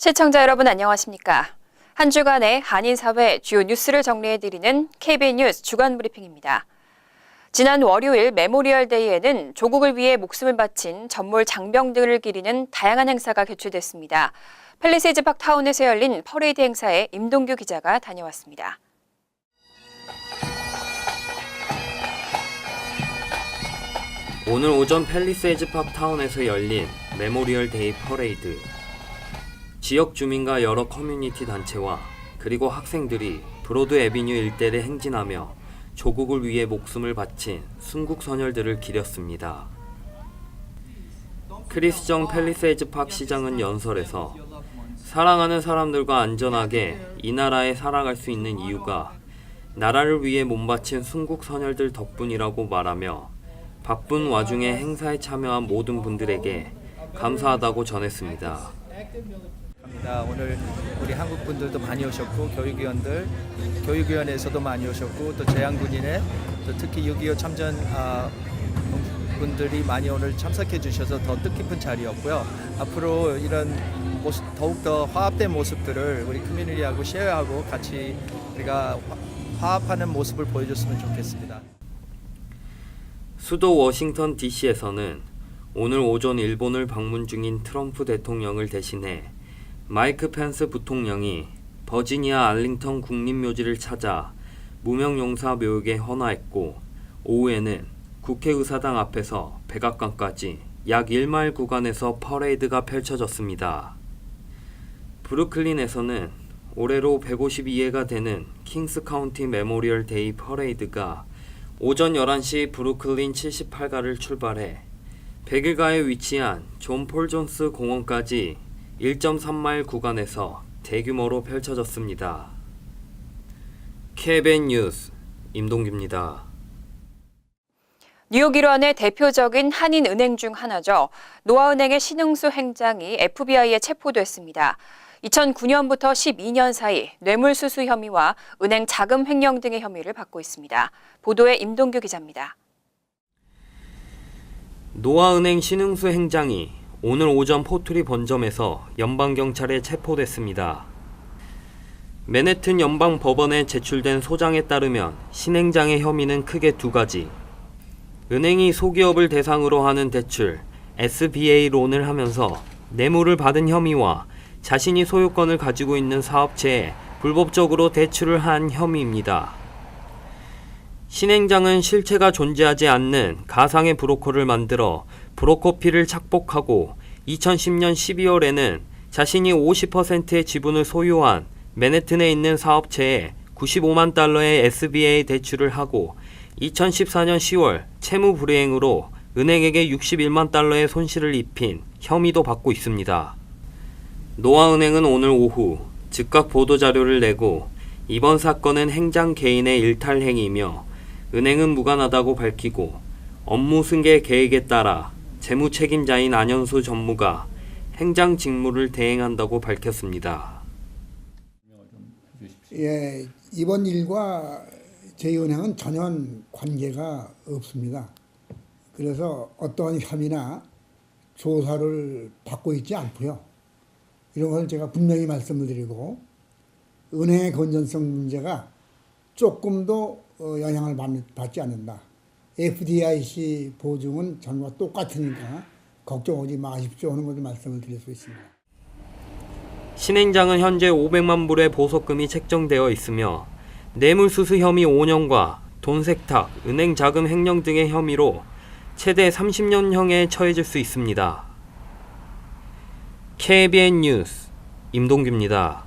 시청자 여러분 안녕하십니까? 한 주간의 한인 사회 주요 뉴스를 정리해드리는 KBN 뉴스 주간 브리핑입니다. 지난 월요일 메모리얼 데이에는 조국을 위해 목숨을 바친 전몰 장병들을 기리는 다양한 행사가 개최됐습니다. 팰리세이즈 파크 타운에서 열린 퍼레이드 행사에 임동규 기자가 다녀왔습니다. 오늘 오전 팰리세이즈 파크 타운에서 열린 메모리얼 데이 퍼레이드. 지역 주민과 여러 커뮤니티 단체와 그리고 학생들이 브로드 애비뉴 일대를 행진하며 조국을 위해 목숨을 바친 순국 선열들을 기렸습니다. 크리스 정 팰리세이즈 파크 시장은 연설에서 사랑하는 사람들과 안전하게 이 나라에 살아갈 수 있는 이유가 나라를 위해 몸바친 순국 선열들 덕분이라고 말하며 바쁜 와중에 행사에 참여한 모든 분들에게 감사하다고 전했습니다. 오늘 우리 한국 분들도 많이 오셨고 교육위원회에서도 많이 오셨고 또 제양군인회 또 특히 6.25 참전 분들이 많이 오늘 참석해 주셔서 더 뜻깊은 자리였고요. 앞으로 이런 모습, 더욱더 화합된 모습들을 우리 커뮤니티하고 쉐어하고 같이 우리가 화합하는 모습을 보여줬으면 좋겠습니다. 수도 워싱턴 DC에서는 오늘 오전 일본을 방문 중인 트럼프 대통령을 대신해 마이크 펜스 부통령이 버지니아 알링턴 국립묘지를 찾아 무명용사 묘역에 헌화했고, 오후에는 국회의사당 앞에서 백악관까지 약 1마일 구간에서 퍼레이드가 펼쳐졌습니다. 브루클린에서는 올해로 152회가 되는 킹스 카운티 메모리얼 데이 퍼레이드가 오전 11시 브루클린 78가를 출발해 100일가에 위치한 존 폴 존스 공원까지 1.3마일 구간에서 대규모로 펼쳐졌습니다. KBN 뉴스 임동규입니다. 뉴욕 일원의 대표적인 한인은행 중 하나죠. 노아은행의 신흥수 행장이 FBI에 체포됐습니다. 2009년부터 12년 사이 뇌물수수 혐의와 은행 자금 횡령 등의 혐의를 받고 있습니다. 보도에 임동규 기자입니다. 노아은행 신흥수 행장이 오늘 오전 포트리 본점에서 연방경찰에 체포됐습니다. 맨해튼 연방법원에 제출된 소장에 따르면 신 행장의 혐의는 크게 두 가지. 은행이 소기업을 대상으로 하는 대출, SBA 론을 하면서 뇌물을 받은 혐의와 자신이 소유권을 가지고 있는 사업체에 불법적으로 대출을 한 혐의입니다. 신 행장은 실체가 존재하지 않는 가상의 브로커를 만들어 브로커피를 착복하고 2010년 12월에는 자신이 50%의 지분을 소유한 맨해튼에 있는 사업체에 95만 달러의 SBA 대출을 하고 2014년 10월 채무 불이행으로 은행에게 61만 달러의 손실을 입힌 혐의도 받고 있습니다. 노아은행은 오늘 오후 즉각 보도자료를 내고 이번 사건은 행장 개인의 일탈 행위이며 은행은 무관하다고 밝히고 업무 승계 계획에 따라 재무 책임자인 안현수 전무가 행장 직무를 대행한다고 밝혔습니다. 예, 이번 일과 저희 은행은 전혀 관계가 없습니다. 그래서 어떠한 혐의나 조사를 받고 있지 않고요. 이런 것을 제가 분명히 말씀을 드리고 은행의 건전성 문제가 조금도 영향을 받지 않는다. FDIC 보증은 전과 똑같으니까 걱정하지 마십시오 하는 것을 말씀을 드릴 수 있습니다. 신 행장은 현재 500만 불의 보석금이 책정되어 있으며 뇌물수수 혐의 5년과 돈 세탁, 은행 자금 횡령 등의 혐의로 최대 30년형에 처해질 수 있습니다. KBN 뉴스 임동규입니다.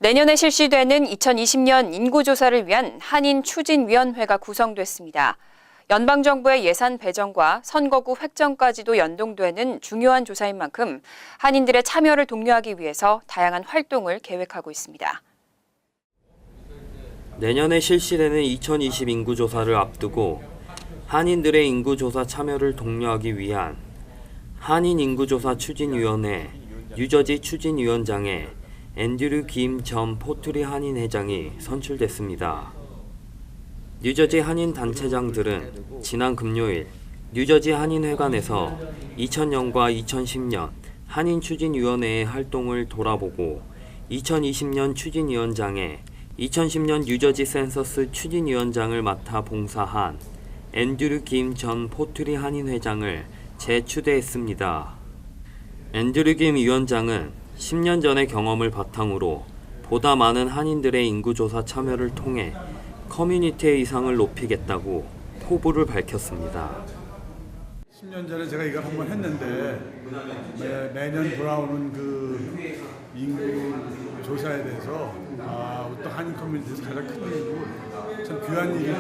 내년에 실시되는 2020년 인구조사를 위한 한인추진위원회가 구성됐습니다. 연방정부의 예산 배정과 선거구 획정까지도 연동되는 중요한 조사인 만큼 한인들의 참여를 독려하기 위해서 다양한 활동을 계획하고 있습니다. 내년에 실시되는 2020 인구조사를 앞두고 한인들의 인구조사 참여를 독려하기 위한 한인인구조사 추진위원회 뉴저지 추진위원장에 앤드류 김 전 포트리 한인회장이 선출됐습니다. 뉴저지 한인 단체장들은 지난 금요일 뉴저지 한인회관에서 2000년과 2010년 한인추진위원회의 활동을 돌아보고 2020년 추진위원장에 2010년 뉴저지 센서스 추진위원장을 맡아 봉사한 앤드류 김 전 포트리 한인회장을 재추대했습니다. 앤드류 김 위원장은 10년 전의 경험을 바탕으로 보다 많은 한인들의 인구조사 참여를 통해 커뮤니티의 이상을 높이겠다고 포부를 밝혔습니다. 10년 전에 제가 이걸 한번 했는데 매년 돌아오는 그 인구 조사에 대해서 또 한인 커뮤니티에서 가장 큰 일이고 참 귀한 일이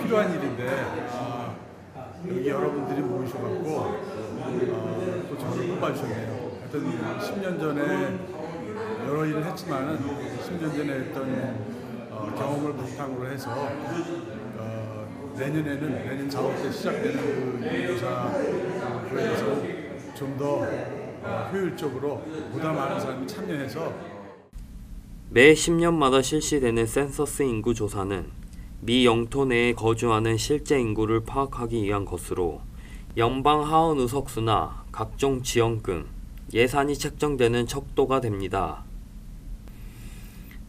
필요한 일인데 여기 여러분들이 모이셔갖고 또 저를 뽑아주셨네요. 하여튼 10년 전에 여러 일을 했지만은 10년 전에 했던 경험을 바탕으로 해서 내년 4월 때 시작되는 그 인구조사에 대해서 좀 더 효율적으로 보다 많은 사람이 참여해서 매 10년마다 실시되는 센서스 인구 조사는 미 영토 내에 거주하는 실제 인구를 파악하기 위한 것으로 연방 하원 의석수나 각종 지원금, 예산이 책정되는 척도가 됩니다.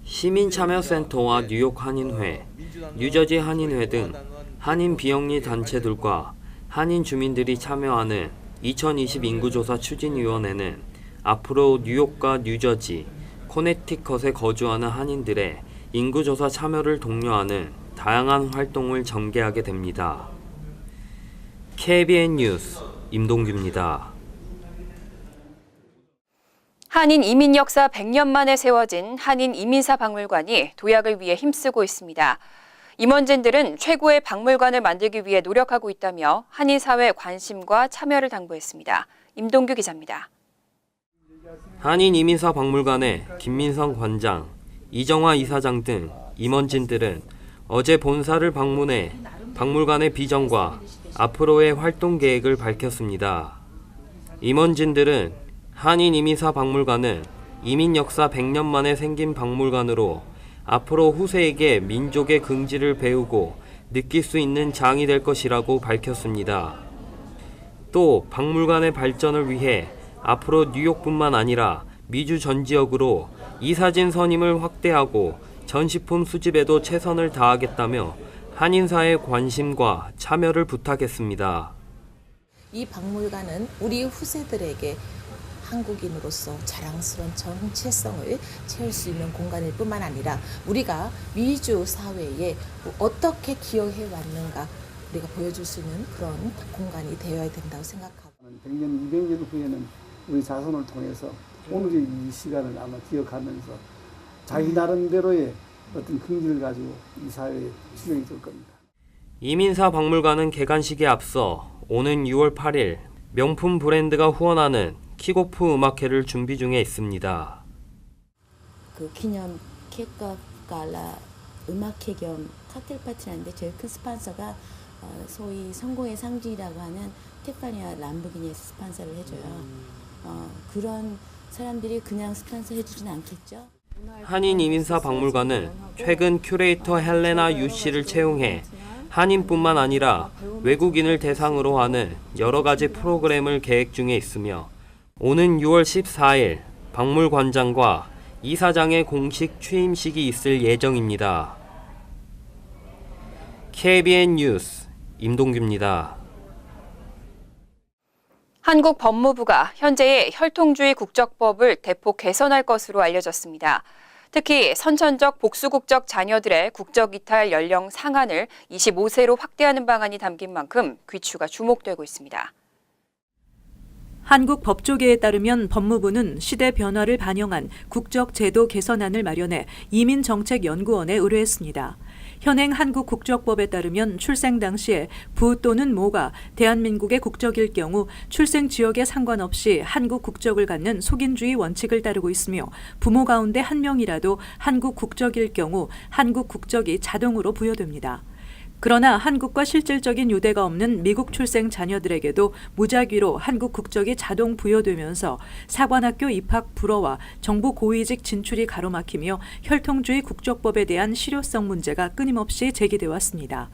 시민참여센터와 뉴욕 한인회, 뉴저지 한인회 등 한인 비영리 단체들과 한인 주민들이 참여하는 2020 인구조사 추진위원회는 앞으로 뉴욕과 뉴저지, 코네티컷에 거주하는 한인들의 인구조사 참여를 독려하는 다양한 활동을 전개하게 됩니다. KBN 뉴스 임동규입니다. 한인 이민 역사 100년 만에 세워진 한인 이민사 박물관이 도약을 위해 힘쓰고 있습니다. 임원진들은 최고의 박물관을 만들기 위해 노력하고 있다며 한인 사회 관심과 참여를 당부했습니다. 임동규 기자입니다. 한인 이민사 박물관의 김민성 관장, 이정화 이사장 등 임원진들은 어제 본사를 방문해 박물관의 비전과 앞으로의 활동 계획을 밝혔습니다. 임원진들은 한인 이민사 박물관은 이민 역사 100년 만에 생긴 박물관으로 앞으로 후세에게 민족의 긍지를 배우고 느낄 수 있는 장이 될 것이라고 밝혔습니다. 또 박물관의 발전을 위해 앞으로 뉴욕뿐만 아니라 미주 전 지역으로 이사진 선임을 확대하고 전시품 수집에도 최선을 다하겠다며 한인사의 관심과 참여를 부탁했습니다. 이 박물관은 우리 후세들에게 한국인으로서 자랑스러운 정체성을 채울 수 있는 공간일 뿐만 아니라 우리가 미주 사회에 어떻게 기여해 왔는가 우리가 보여줄 수 있는 그런 공간이 되어야 된다고 생각하고 100년, 200년 후에는 우리 자손을 통해서 오늘의 이 시간을 아마 기억하면서 자기 나름대로의 어떤 긍지를 가지고 이 사회에 수용이 될 겁니다. 이민사 박물관은 개관식에 앞서 오는 6월 8일 명품 브랜드가 후원하는 킥오프 음악회를 준비 중에 있습니다. 그 기념 케이크와 갈라 음악회 겸 칵테일 파티라는데 제일 큰 스폰서가 소위 성공의 상징이라고 하는 티파니와 람보르기니에서 스폰서를 해줘요. 그런 사람들이 그냥 스폰서 해주진 않겠죠. 한인 이민사 박물관은 최근 큐레이터 헬레나 유 씨를 채용해 한인뿐만 아니라 외국인을 대상으로 하는 여러 가지 프로그램을 계획 중에 있으며 오는 6월 14일 박물관장과 이사장의 공식 취임식이 있을 예정입니다. KBN 뉴스 임동규입니다. 한국 법무부가 현재의 혈통주의 국적법을 대폭 개선할 것으로 알려졌습니다. 특히 선천적 복수국적 자녀들의 국적 이탈 연령 상한을 25세로 확대하는 방안이 담긴 만큼 귀추가 주목되고 있습니다. 한국 법조계에 따르면 법무부는 시대 변화를 반영한 국적제도 개선안을 마련해 이민정책연구원에 의뢰했습니다. 현행 한국 국적법에 따르면 출생 당시에 부 또는 모가 대한민국의 국적일 경우 출생 지역에 상관없이 한국 국적을 갖는 속인주의 원칙을 따르고 있으며 부모 가운데 한 명이라도 한국 국적일 경우 한국 국적이 자동으로 부여됩니다. 그러나 한국과 실질적인 유대가 없는 미국 출생 자녀들에게도 무작위로 한국 국적이 자동 부여되면서 사관학교 입학 불허와 정부 고위직 진출이 가로막히며 혈통주의 국적법에 대한 실효성 문제가 끊임없이 제기돼 왔습니다.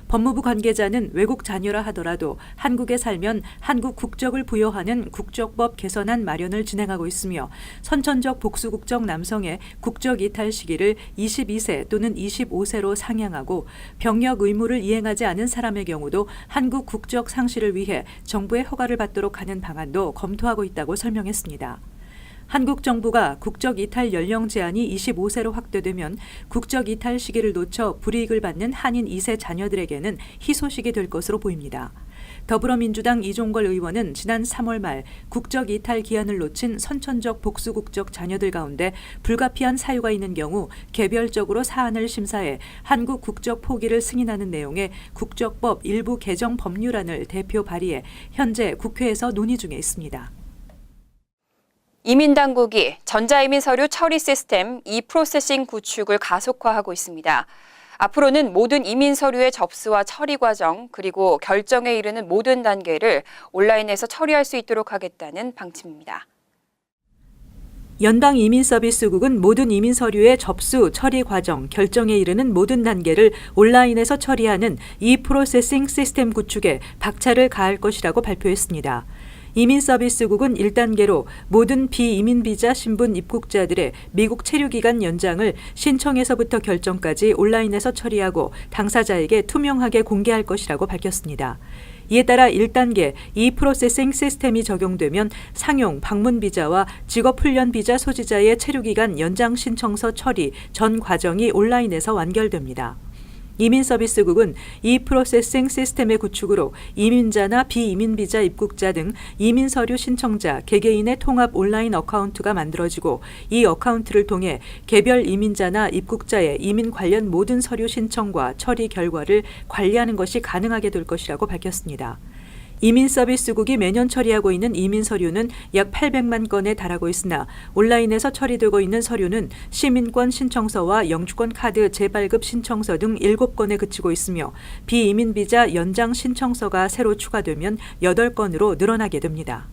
법무부 관계자는 외국 자녀라 하더라도 한국에 살면 한국 국적을 부여하는 국적법 개선안 마련을 진행하고 있으며 선천적 복수국적 남성의 국적 이탈 시기를 22세 또는 25세로 상향하고 병역 의무를 이행하지 않은 사람의 경우도 한국 국적 상실을 위해 정부의 허가를 받도록 하는 방안도 검토하고 있다고 설명했습니다. 한국 정부가 국적 이탈 연령 제한이 25세로 확대되면 국적 이탈 시기를 놓쳐 불이익을 받는 한인 2세 자녀들에게는 희소식이 될 것으로 보입니다. 더불어민주당 이종걸 의원은 지난 3월 말 국적 이탈 기한을 놓친 선천적 복수국적 자녀들 가운데 불가피한 사유가 있는 경우 개별적으로 사안을 심사해 한국 국적 포기를 승인하는 내용의 국적법 일부 개정 법률안을 대표 발의해 현재 국회에서 논의 중에 있습니다. 이민당국이 전자이민 서류 처리 시스템 e-프로세싱 구축을 가속화하고 있습니다. 앞으로는 모든 이민 서류의 접수와 처리 과정 그리고 결정에 이르는 모든 단계를 온라인에서 처리할 수 있도록 하겠다는 방침입니다. 연방이민서비스국은 모든 이민 서류의 접수, 처리 과정, 결정에 이르는 모든 단계를 온라인에서 처리하는 e-프로세싱 시스템 구축에 박차를 가할 것이라고 발표했습니다. 이민서비스국은 1단계로 모든 비이민 비자 신분 입국자들의 미국 체류기간 연장을 신청에서부터 결정까지 온라인에서 처리하고 당사자에게 투명하게 공개할 것이라고 밝혔습니다. 이에 따라 1단계 e-프로세싱 시스템이 적용되면 상용, 방문 비자와 직업훈련 비자 소지자의 체류기간 연장 신청서 처리 전 과정이 온라인에서 완결됩니다. 이민서비스국은 e-프로세싱 시스템의 구축으로 이민자나 비이민 비자 입국자 등 이민 서류 신청자, 개개인의 통합 온라인 어카운트가 만들어지고 이 어카운트를 통해 개별 이민자나 입국자의 이민 관련 모든 서류 신청과 처리 결과를 관리하는 것이 가능하게 될 것이라고 밝혔습니다. 이민서비스국이 매년 처리하고 있는 이민 서류는 약 800만 건에 달하고 있으나 온라인에서 처리되고 있는 서류는 시민권 신청서와 영주권 카드 재발급 신청서 등 7건에 그치고 있으며 비이민 비자 연장 신청서가 새로 추가되면 8건으로 늘어나게 됩니다.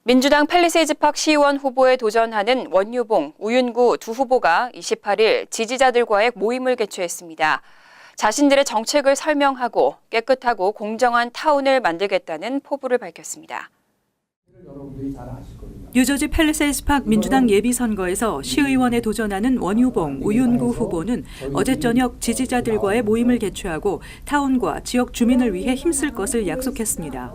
민주당 팰리세이드팍 시의원 후보에 도전하는 원유봉, 우윤구 두 후보가 28일 지지자들과의 모임을 개최했습니다. 자신들의 정책을 설명하고 깨끗하고 공정한 타운을 만들겠다는 포부를 밝혔습니다. 뉴저지 팰리세이드팍 민주당 예비선거에서 시의원에 도전하는 원유봉, 우윤구 후보는 어제 저녁 지지자들과의 모임을 개최하고 타운과 지역 주민을 위해 힘쓸 것을 약속했습니다.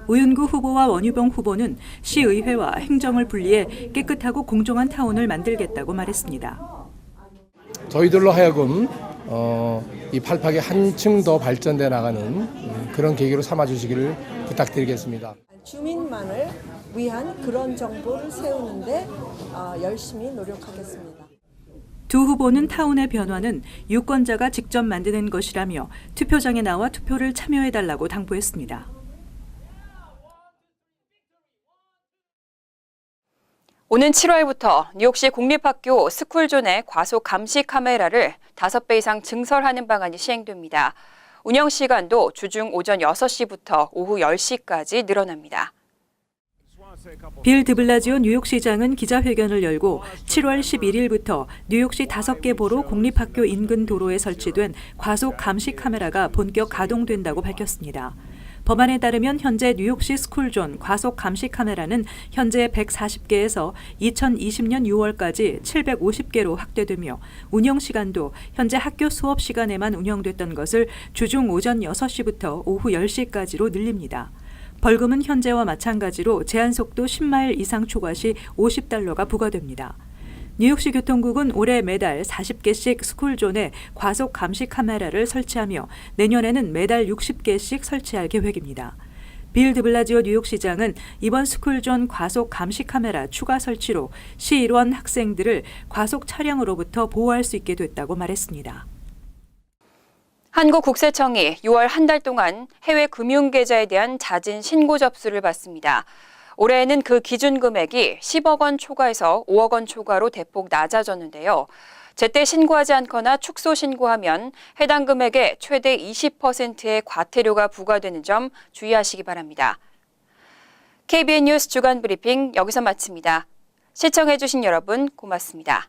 우윤구 후보와 원유봉 후보는 시의회와 행정을 분리해 깨끗하고 공정한 타운을 만들겠다고 말했습니다. 저희들로 하여금 이 팔팍이 한층 더 발전돼 나가는 그런 계기로 삼아주시기를 부탁드리겠습니다. 주민만을 위한 그런 정보를 세우는데 열심히 노력하겠습니다. 두 후보는 타운의 변화는 유권자가 직접 만드는 것이라며 투표장에 나와 투표를 참여해달라고 당부했습니다. 오는 7월부터 뉴욕시 공립학교 스쿨존의 과속 감시 카메라를 5배 이상 증설하는 방안이 시행됩니다. 운영 시간도 주중 오전 6시부터 오후 10시까지 늘어납니다. 빌 드블라지오 뉴욕시장은 기자회견을 열고 7월 11일부터 뉴욕시 5개 보로 공립학교 인근 도로에 설치된 과속 감시 카메라가 본격 가동된다고 밝혔습니다. 법안에 따르면 현재 뉴욕시 스쿨존 과속 감시 카메라는 현재 140개에서 2020년 6월까지 750개로 확대되며 운영 시간도 현재 학교 수업 시간에만 운영됐던 것을 주중 오전 6시부터 오후 10시까지로 늘립니다. 벌금은 현재와 마찬가지로 제한속도 10마일 이상 초과 시 $50가 부과됩니다. 뉴욕시 교통국은 올해 매달 40개씩 스쿨존에 과속 감시 카메라를 설치하며 내년에는 매달 60개씩 설치할 계획입니다. 빌 드블라지오 뉴욕시장은 이번 스쿨존 과속 감시 카메라 추가 설치로 시 일원 학생들을 과속 차량으로부터 보호할 수 있게 됐다고 말했습니다. 한국국세청이 6월 한 달 동안 해외 금융계좌에 대한 자진 신고 접수를 받습니다. 올해에는 그 기준 금액이 10억 원 초과에서 5억 원 초과로 대폭 낮아졌는데요. 제때 신고하지 않거나 축소 신고하면 해당 금액의 최대 20%의 과태료가 부과되는 점 주의하시기 바랍니다. KBN 뉴스 주간 브리핑 여기서 마칩니다. 시청해주신 여러분 고맙습니다.